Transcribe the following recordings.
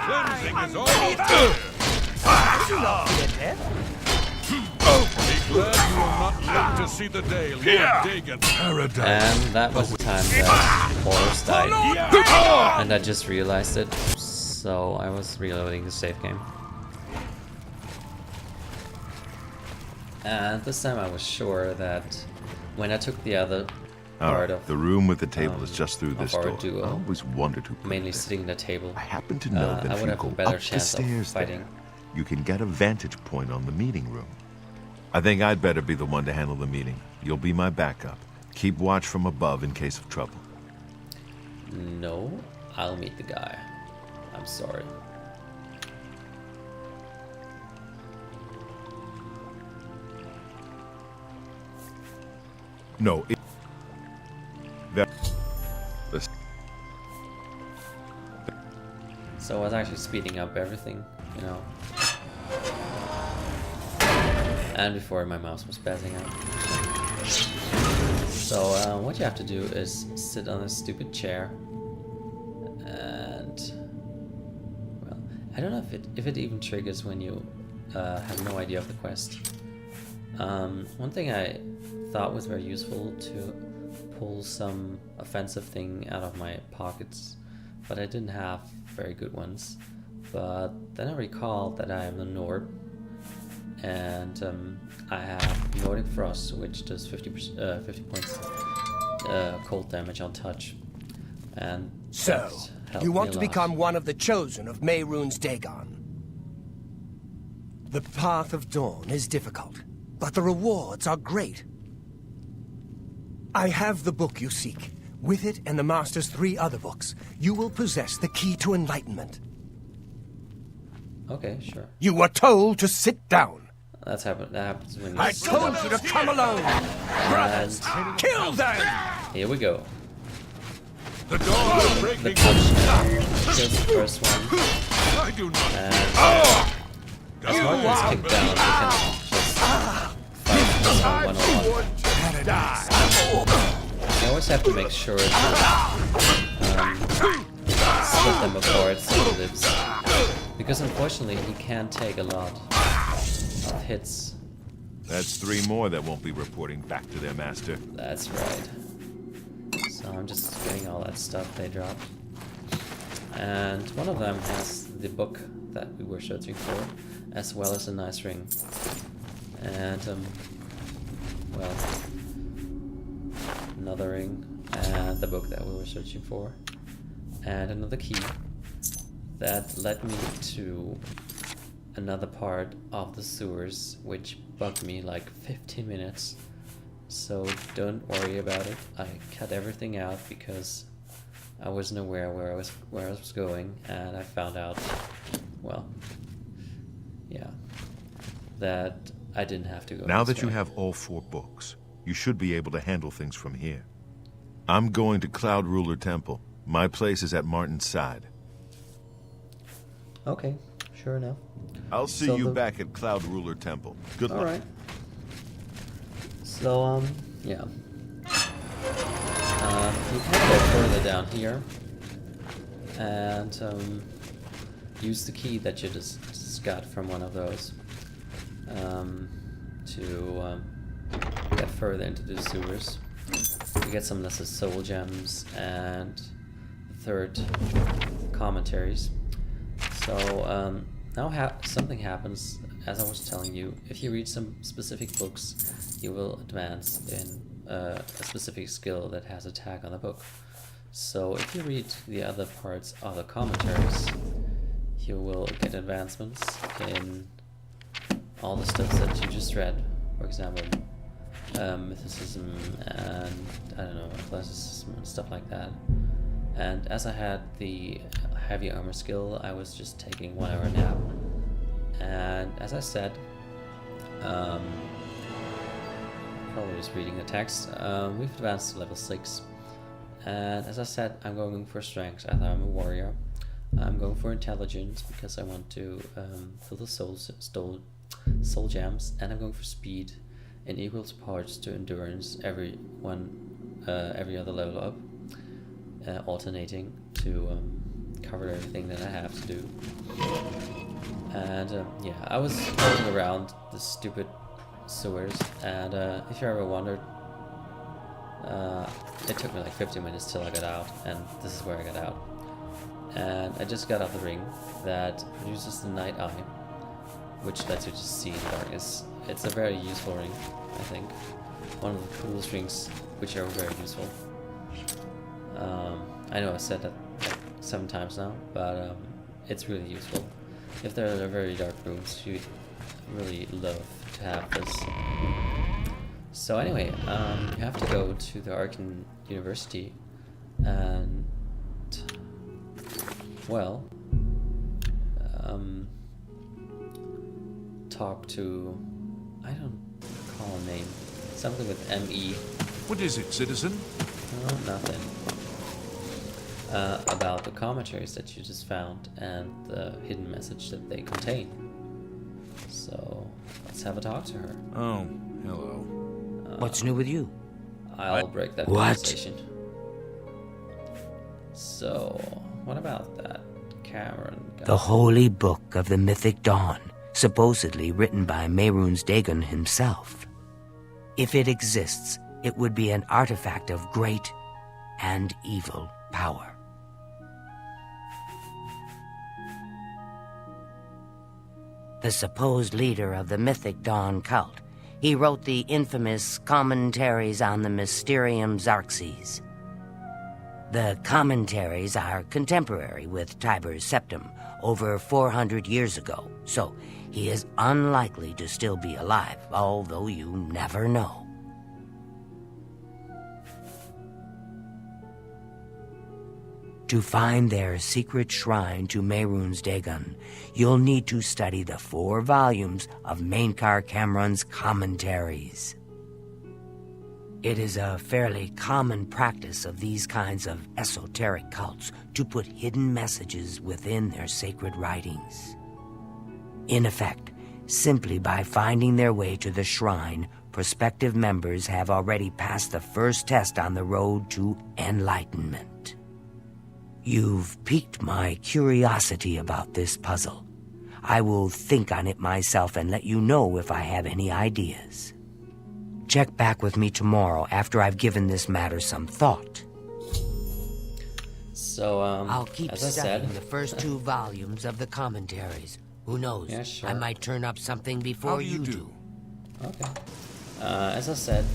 cleansing is all over. Do not fear death. Be glad you will not live to see the day, Lord Dagon. Paradise. And that was the time that Horus died. And I just realized it, so I was reloading the save game. And this time I was sure that when I took the other part of the room with the table is just through this our door. duo, I always wondered who put mainly it there. sitting at the table, I happen to know that I if would you have go a better up the chance of stairs fighting. there, you can get a vantage point on the meeting room. I think I'd better be the one to handle the meeting. You'll be my backup. Keep watch from above in case of trouble. No, I'll meet the guy. I'm sorry. No, So I was actually speeding up everything, you know. And before my mouse was spazzing out. So what you have to do is sit on a stupid chair. And well, I don't know if it even triggers when you have no idea of the quest. One thing I thought was very useful to pull some offensive thing out of my pockets, but I didn't have very good ones. But then I recalled that I am a Nord, and I have Nordic Frost, which does 50 points cold damage on touch. And So, that helped you me want a to lot. become one of the chosen of Mehrunes Dagon. The path of dawn is difficult, but the rewards are great. I have the book you seek. With it and the Master's 3 other books, you will possess the key to enlightenment. Okay, sure. You were told to sit down. That happens when you I sit told down. you to come alone. Brothers, kill them! Here we go. The door is The breaking. touchdown kills the first one. I do not. And as long as it's kicked down, we can just fight this one-on-one. You always have to make sure to split them apart so he lives. Because unfortunately he can take a lot of hits. that's 3 more that won't be reporting back to their master. That's right. So I'm just getting all that stuff they dropped. And one of them has the book that we were searching for, as well as a nice ring. And, well, another ring, and the book that we were searching for. And another key that led me to another part of the sewers, which bugged me like 15 minutes. So don't worry about it. I cut everything out because I wasn't aware where I was going, and I found out, well, yeah, that I didn't have to go. Now this that you way. have all 4 books, you should be able to handle things from here. I'm going to Cloud Ruler Temple. My place is at Martin's side. Okay, sure enough. I'll see So you the- back at Cloud Ruler Temple. Good luck. All right. So yeah. You can go further down here and use the key that you just got from one of those to get further into the sewers. You get some lesser soul gems and the 3rd commentaries. So now something happens, as I was telling you. If you read some specific books, you will advance in a specific skill that has a tag on the book. So if you read the other parts of the commentaries, you will get advancements in all the stuff that you just read. For example, mythicism and, I don't know, athleticism and stuff like that. And as I had the heavy armor skill, I was just taking 1 hour nap. And as I said, probably just reading the text, we've advanced to level 6. And as I said, I'm going for strength as I'm a warrior. I'm going for intelligence because I want to fill the soul gems, and I'm going for speed in equal parts to endurance every other level up, alternating to covered everything that I have to do. And yeah, I was rolling around the stupid sewers, and if you ever wondered, it took me like 15 minutes till I got out, and this is where I got out. And I just got out the ring that produces the night eye, which lets you just see in the darkness. It's a very useful ring, I think. One of the coolest rings, which are very useful. I know I said that like 7 times now, but it's really useful. If there are very dark rooms, you'd really love to have this. So anyway, you have to go to the Arcan University and, well, talk to, I don't call a name, something with M-E. What is it, citizen? No, nothing. About the commentaries that you just found and the hidden message that they contain. So let's have a talk to her. Oh, hello. What's new with you? I'll break that What? conversation. So, what about that Cameron guy? The Holy Book of the Mythic Dawn, supposedly written by Mehrunes Dagon himself. If it exists, it would be an artifact of great and evil power. The supposed leader of the Mythic Dawn cult, he wrote the infamous Commentaries on the Mysterium Xarxes. The commentaries are contemporary with Tiber's Septim, over 400 years ago, so he is unlikely to still be alive, although you never know. To find their secret shrine to Mehrunes Dagon, you'll need to study the 4 volumes of Mainkar Cameron's commentaries. It is a fairly common practice of these kinds of esoteric cults to put hidden messages within their sacred writings. In effect, simply by finding their way to the shrine, prospective members have already passed the first test on the road to enlightenment. You've piqued my curiosity about this puzzle. I will think on it myself and let you know if I have any ideas. Check back with me tomorrow after I've given this matter some thought. So, I'll keep as I studying said, the first 2 volumes of the commentaries. Who knows? Yeah, sure. I might turn up something before How do you you do? do. okay. As I said,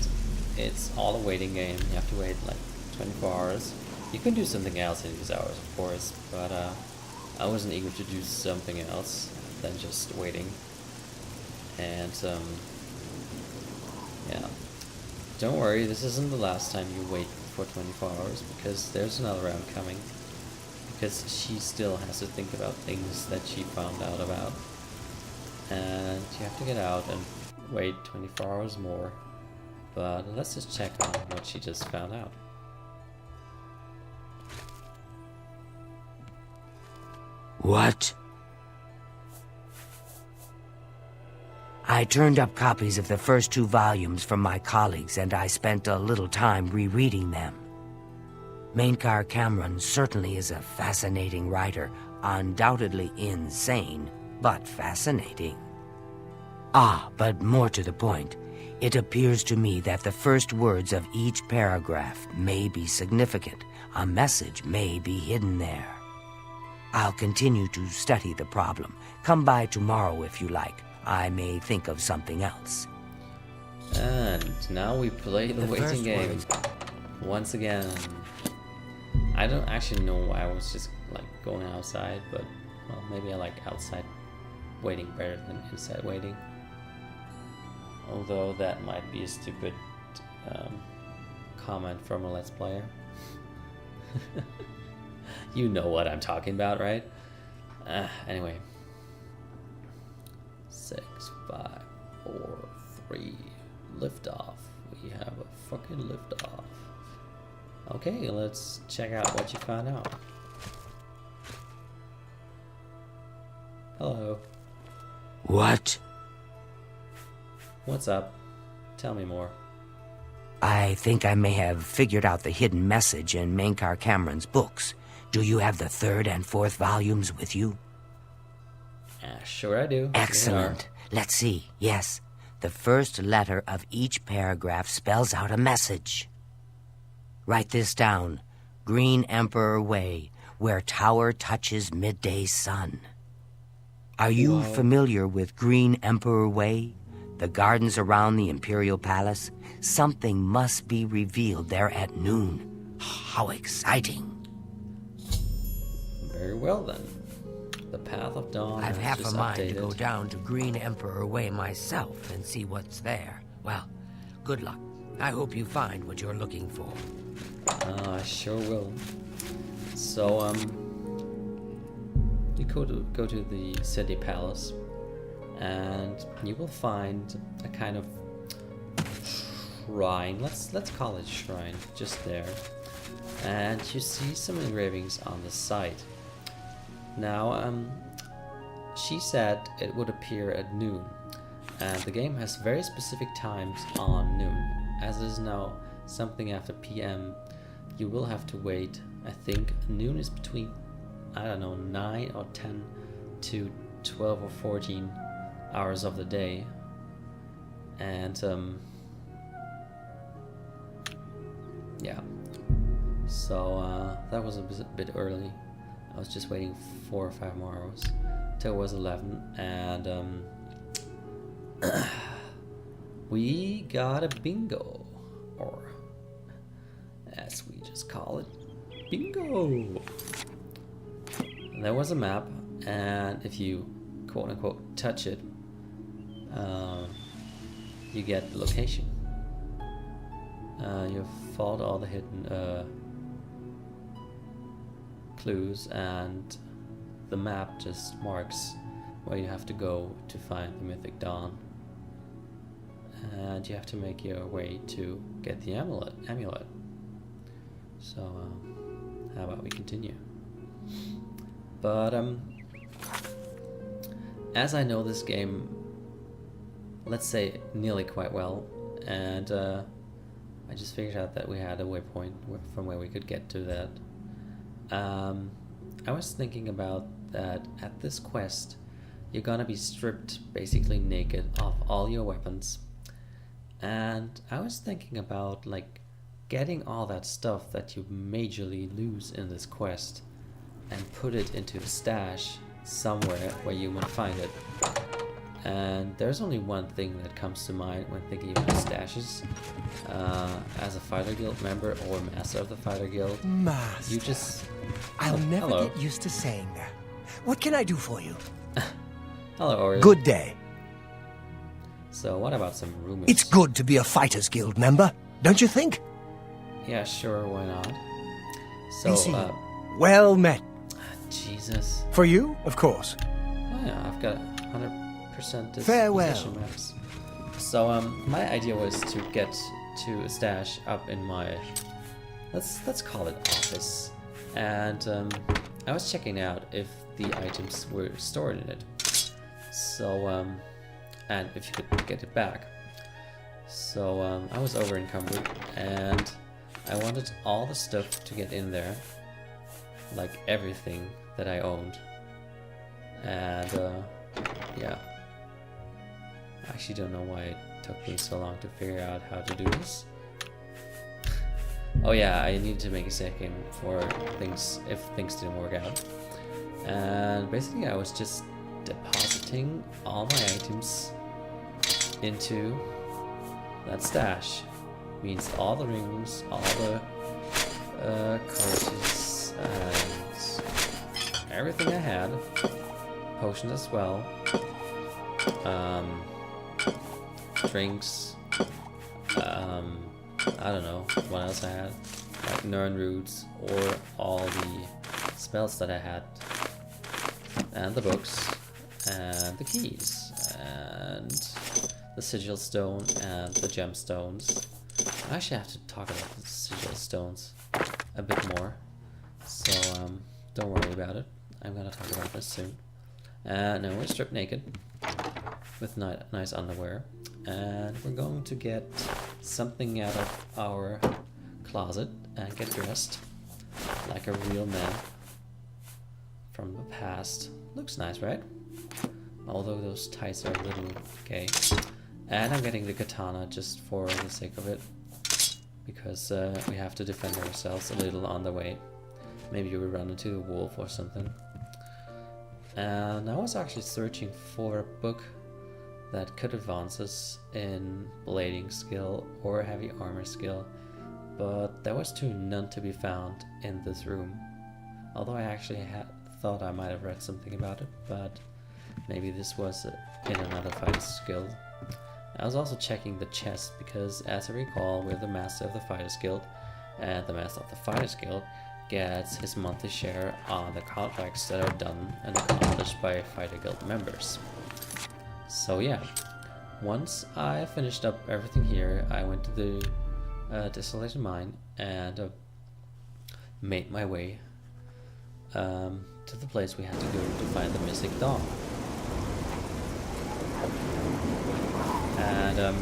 it's all a waiting game. You have to wait like 24 hours. You can do something else in these hours, of course, but I wasn't eager to do something else than just waiting. And yeah, don't worry, this isn't the last time you wait for 24 hours, because there's another round coming. Because she still has to think about things that she found out about. And you have to get out and wait 24 hours more. But let's just check on what she just found out. What? I turned up copies of the first 2 volumes from my colleagues, and I spent a little time rereading them. Mainkar Cameron certainly is a fascinating writer, undoubtedly insane, but fascinating. But more to the point, it appears to me that the first words of each paragraph may be significant. A message may be hidden there. I'll continue to study the problem. Come by tomorrow if you like. I may think of something else. And now we play the waiting first game. words- Once again. I don't actually know why I was just like going outside, but well, maybe I like outside waiting better than inside waiting. Although that might be a stupid comment from a Let's Player. You know what I'm talking about, right? Anyway. 6, 5, 4, 3. Liftoff. We have a fucking liftoff. Okay, let's check out what you found out. Hello. What? What's up? Tell me more. I think I may have figured out the hidden message in Mainkar Cameron's books. Do you have the 3rd and 4th volumes with you? Sure I do. Excellent. Let's see. Yes. The first letter of each paragraph spells out a message. Write this down. Green Emperor Way, where tower touches midday sun. Are you familiar with Green Emperor Way? The gardens around the Imperial Palace? Something must be revealed there at noon. How exciting. Very well then. The Path of Dawn I've is half just a mind updated. to go down to Green Emperor Way myself and see what's there. Well, good luck. I hope you find what you're looking for. I sure will. So, you go to the city palace, and you will find a kind of shrine. Let's call it shrine, just there. And you see some engravings on the site. Now, she said it would appear at noon, and the game has very specific times on noon. As it is now something after PM, you will have to wait. I think noon is between, I don't know, 9 or 10 to 12 or 14 hours of the day. And, yeah. So, that was a bit early. I was just waiting 4 or 5 more hours till it was 11, and we got a bingo, or as we just call it, bingo. And there was a map, and if you quote unquote touch it, you get the location. You've followed all the hidden clues, and the map just marks where you have to go to find the Mythic Dawn, and you have to make your way to get the amulet. So how about we continue? But as I know this game, let's say nearly quite well, and I just figured out that we had a waypoint from where we could get to that. I was thinking about that at this quest, you're gonna be stripped basically naked of all your weapons. And I was thinking about like getting all that stuff that you majorly lose in this quest and put it into a stash somewhere where you might find it. And there's only one thing that comes to mind when thinking about stashes. As a Fighter Guild member or Master of the Fighter Guild, Master. you just... I'll never hello. get used to saying that. What can I do for you? Hello, Ori. Good day. So what about some rumors? It's good to be a Fighters Guild member, don't you think? Yeah, sure, why not? I So, see. Well met. Jesus. For you, of course. Oh yeah, I've got 100% Farewell. position maps. So, my idea was to get to a stash up in my, let's call it office. And I was checking out if the items were stored in it. So, and if you could get it back. So, I was over encumbered, and I wanted all the stuff to get in there, like everything that I owned. And yeah, I actually don't know why it took me so long to figure out how to do this. Oh yeah, I needed to make a second for things if things didn't work out. And basically I was just depositing all my items into that stash. Means all the rings, all the cartridges, and everything I had. Potions as well. Drinks. I don't know what else I had. Like Nern roots or all the spells that I had. And the books. And the keys. And the sigil stone and the gemstones. I actually have to talk about the sigil stones a bit more. So don't worry about it. I'm gonna talk about this soon. No, we're stripped naked with nice underwear, and we're going to get something out of our closet and get dressed like a real man. from the past. Looks nice, right? Although those ties are a little gay. And I'm getting the katana just for the sake of it. Because we have to defend ourselves a little on the way. Maybe we run into a wolf or something. And I was actually searching for a book that could advance us in blading skill or heavy armor skill. But there was none to be found in this room. Although I actually thought I might have read something about it, but maybe this was in another Fighters Guild. I was also checking the chest because, as I recall, we're the Master of the Fighters Guild, and the Master of the Fighters Guild gets his monthly share on the contracts that are done and accomplished by Fighter Guild members. So yeah, once I finished up everything here, I went to the Desolated Mine and made my way to the place we had to go to find the Mystic Dawn. And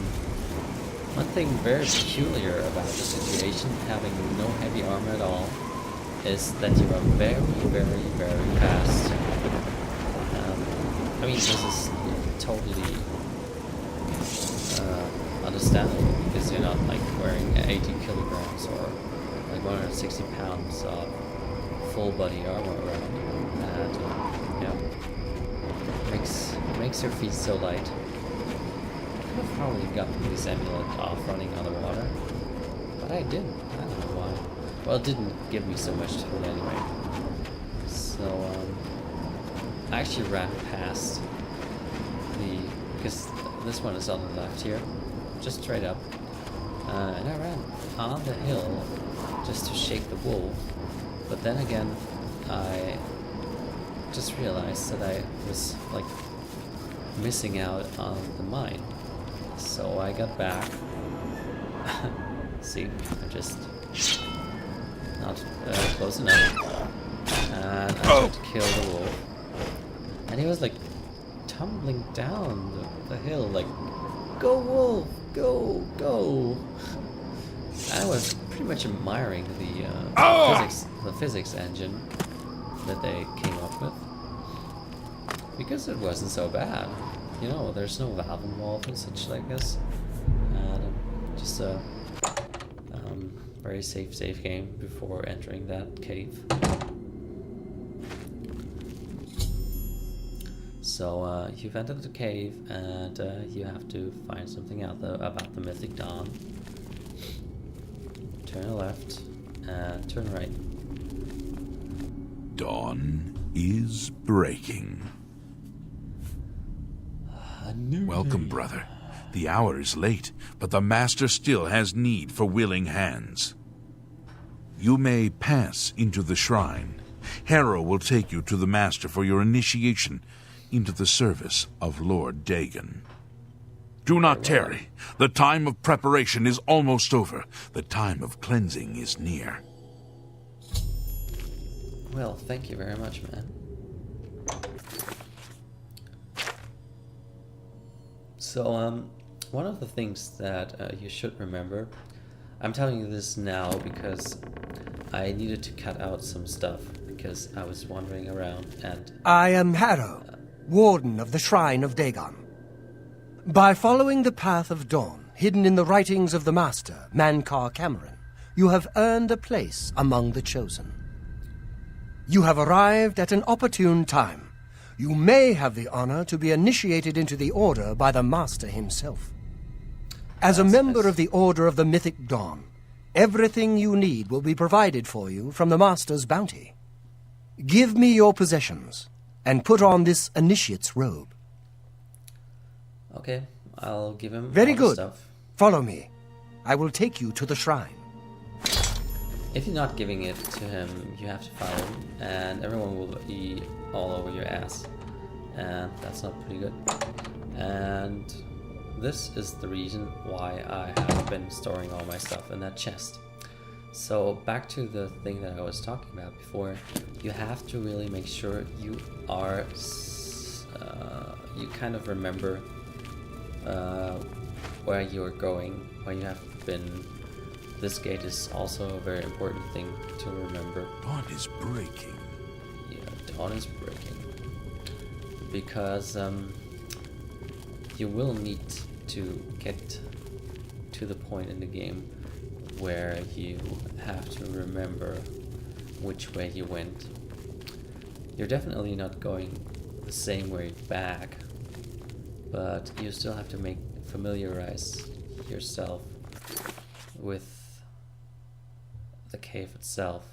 one thing very peculiar about the situation, having no heavy armor at all, is that you are very, very, very fast. I mean, this is totally understandable because you're not like wearing 80 kilograms or like 160 pounds of full body armor around, and yeah, makes your feet so light. I could have probably gotten this amulet off running on the water, but I didn't. I don't know why. Well, it didn't give me so much tool anyway. So I actually ran past because this one is on the left here, just straight up, and I ran on the hill just to shake the wolf. But then again, I just realized that I was like missing out on the mine. So I got back. See, I'm just not close enough. And I tried to kill the wolf. And he was like tumbling down the hill like, "Go wolf, go, go." I was pretty much admiring the physics engine that they came up with, because it wasn't so bad. You know, there's no valve involved and such like this, and just a very safe game before entering that cave. So you've entered the cave, and you have to find something out about the Mythic Dawn. Turn left and turn right. Dawn is breaking. Welcome, brother. The hour is late, but the Master still has need for willing hands. You may pass into the shrine. Harrow will take you to the Master for your initiation into the service of Lord Dagon. Do not tarry. The time of preparation is almost over. The time of cleansing is near. Well, thank you very much, man. So, one of the things that you should remember, I'm telling you this now because I needed to cut out some stuff because I was wandering around and... I am Harrow, Warden of the Shrine of Dagon. By following the path of dawn, hidden in the writings of the Master, Mankar Cameron, you have earned a place among the Chosen. You have arrived at an opportune time. You may have the honor to be initiated into the Order by the Master himself. As a member of the Order of the Mythic Dawn, everything you need will be provided for you from the Master's bounty. Give me your possessions, and put on this initiate's robe. Okay, I'll give him Very all the good. stuff. Follow me. I will take you to the shrine. If you're not giving it to him, you have to follow him, and everyone will be all over your ass. And that's not pretty good. And this is the reason why I have been storing all my stuff in that chest. So back to the thing that I was talking about before, you have to really make sure you are, you kind of remember where you're going, where you have been. This gate is also a very important thing to remember. Dawn is breaking. Yeah, Dawn is breaking. Because you will need to get to the point in the game where you have to remember which way you went. You're definitely not going the same way back, but you still have to familiarize yourself with the cave itself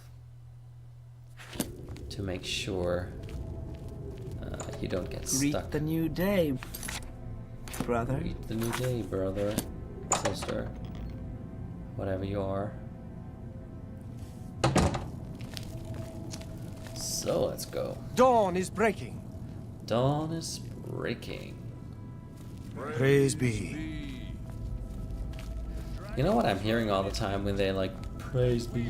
to make sure you don't get Greet stuck. the new day, brother. Greet the new day, brother, sister, whatever you are. So let's go. Dawn is breaking. Dawn is breaking. Praise be. You know what I'm hearing all the time when they like praise be?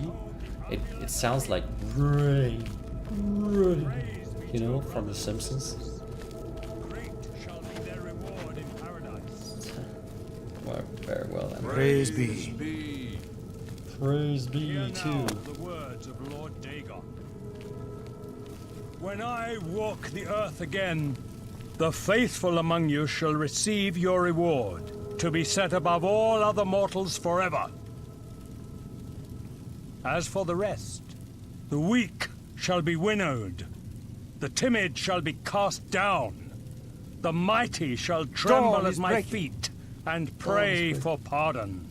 It sounds like rain. You know, from The Simpsons. Great shall be their reward in paradise. Well, very well then. Praise be. Be. Praise Hear be now too. the words of Lord Dagon. When I walk the earth again, the faithful among you shall receive your reward, to be set above all other mortals forever. As for the rest, the weak shall be winnowed, the timid shall be cast down, the mighty shall tremble Dawn at is my breaking. feet and pray for pardon.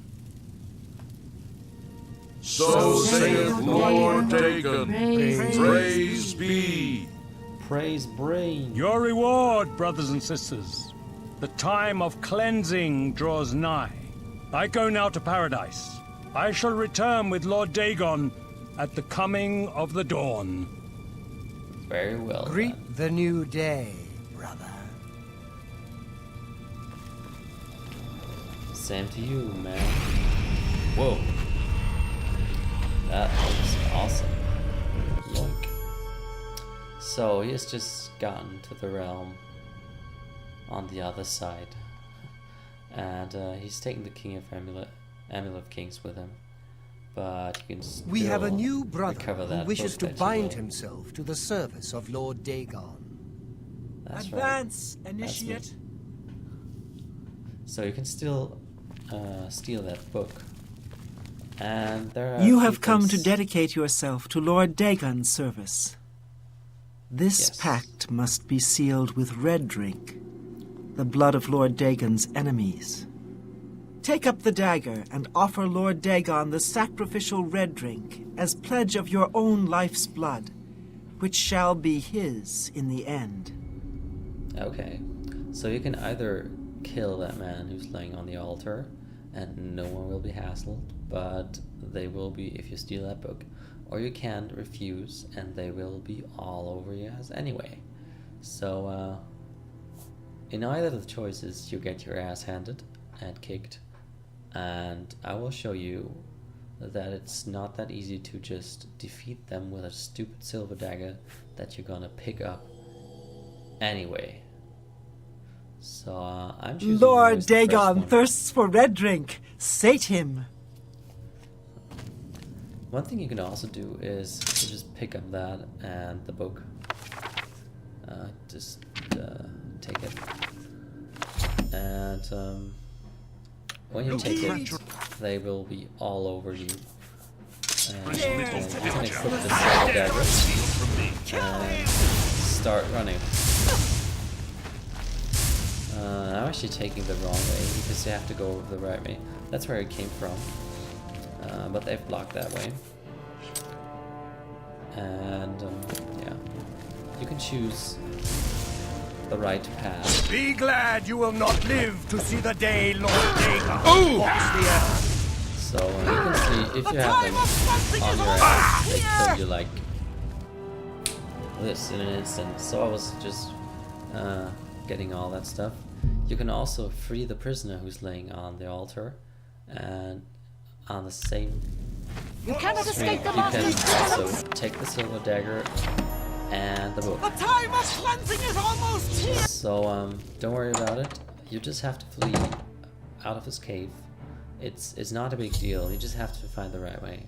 So saith Lord Dagon. Praise be. Praise brain. Your reward, brothers and sisters. The time of cleansing draws nigh. I go now to paradise. I shall return with Lord Dagon at the coming of the dawn. Very well. Greet Then. the new day, brother. Same to you, man. Whoa. That was awesome. Yoink. So he has just gotten to the realm on the other side. And he's taking the King of Amulet of Kings with him. But you can still We have a new brother recover who that wishes book to that you bind will. himself to the service of Lord Dagon. That's Advance, right. That's me. initiate. So you can still steal that book. And there are You a have few come to things- dedicate yourself to Lord Dagon's service. This Yes. pact must be sealed with red drink, the blood of Lord Dagon's enemies. Take up the dagger and offer Lord Dagon the sacrificial red drink as pledge of your own life's blood, which shall be his in the end. Okay, so you can either kill that man who's laying on the altar, and no one will be hassled, but they will be if you steal that book, or you can refuse, and they will be all over your ass anyway. So, in either of the choices, you get your ass handed and kicked, and I will show you that it's not that easy to just defeat them with a stupid silver dagger that you're gonna pick up anyway. So I'm choosing Lord always the first Dagon one. thirsts for red drink. Sate him. One thing you can also do is to just pick up that and the book. Take it. And when you take it, they will be all over you. And you can equip the silver dagger and start running. I'm actually taking the wrong way because you have to go the right way. That's where it came from. But they've blocked that way. And yeah, you can choose the right path. Be glad you will not live to see the day Lord Dagon walks the earth. So you can see if you have them on your ass, they kill you like this in an instant. So I was just getting all that stuff. You can also free the prisoner who's laying on the altar, and on the same You cannot screen, escape the you can master's also take the silver dagger and the book. The time of cleansing is almost here! So don't worry about it. You just have to flee out of this cave. It's not a big deal. You just have to find the right way.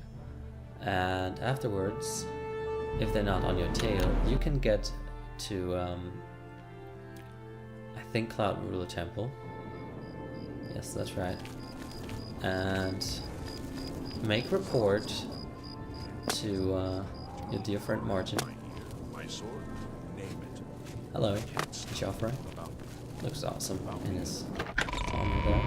And afterwards, if they're not on your tail, you can get to, I think, Cloud Ruler Temple. Yes, that's right. And make report to your dear friend Martin. My sword, name it. Hello, Joffrey. Looks awesome in his armor there.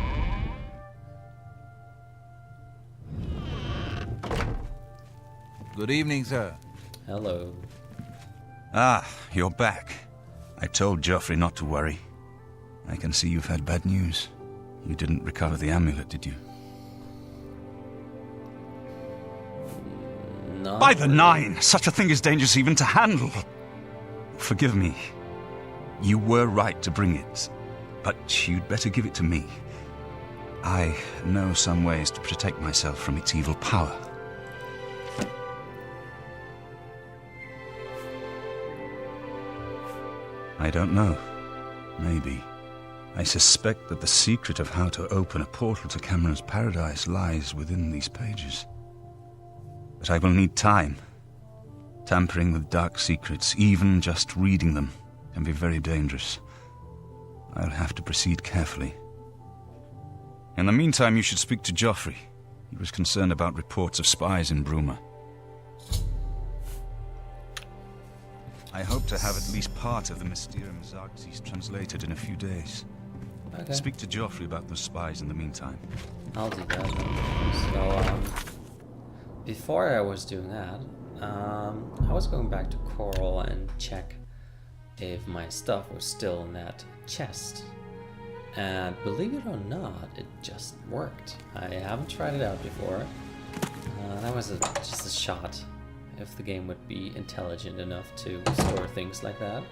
Good evening, sir. Hello. Ah, you're back. I told Joffrey not to worry. I can see you've had bad news. You didn't recover the amulet, did you? No. By the Nine! Such a thing is dangerous even to handle! Forgive me. You were right to bring it, but you'd better give it to me. I know some ways to protect myself from its evil power. I don't know. Maybe. I suspect that the secret of how to open a portal to Cameron's paradise lies within these pages. But I will need time. Tampering with dark secrets, even just reading them, can be very dangerous. I'll have to proceed carefully. In the meantime, you should speak to Joffrey. He was concerned about reports of spies in Bruma. I hope to have at least part of the Mysterium Xarxes translated in a few days. Okay. Speak to Joffrey about those spies in the meantime. I'll do that. So, before I was doing that, I was going back to Coral and check if my stuff was still in that chest. And believe it or not, it just worked. I haven't tried it out before. That was just a shot. If the game would be intelligent enough to store things like that.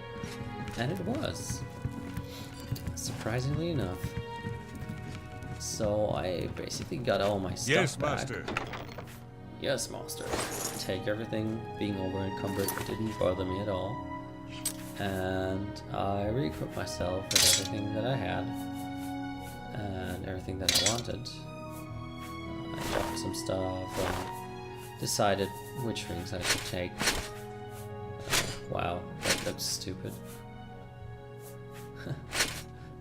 And it was. Surprisingly enough. So I basically got all my stuff back. Master. Yes, master. Take everything. Being over encumbered didn't bother me at all. And I re-equipped myself with everything that I had. And everything that I wanted. I dropped some stuff and decided which rings I should take. Wow, that looks stupid.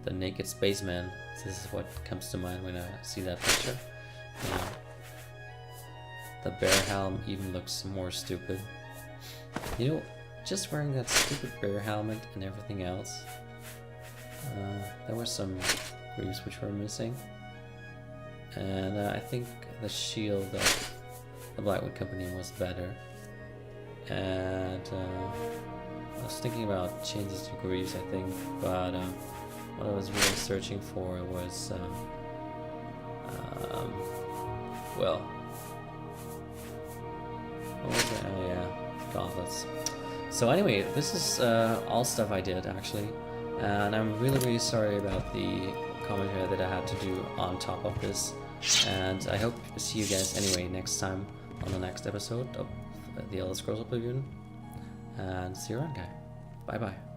The naked spaceman. This is what comes to mind when I see that picture. The bear helm even looks more stupid. You know, just wearing that stupid bear helmet and everything else. There were some greaves which were missing. And I think the shield of the Blackwood Company was better. And I was thinking about changes to greaves, I think, but what I was really searching for was well, what was it? Oh yeah, gauntlets. So anyway, this is all stuff I did actually, and I'm really sorry about the commentary that I had to do on top of this, and I hope to see you guys anyway next time on the next episode of The Elder Scrolls Oblivion, and see you around, guys. Bye bye.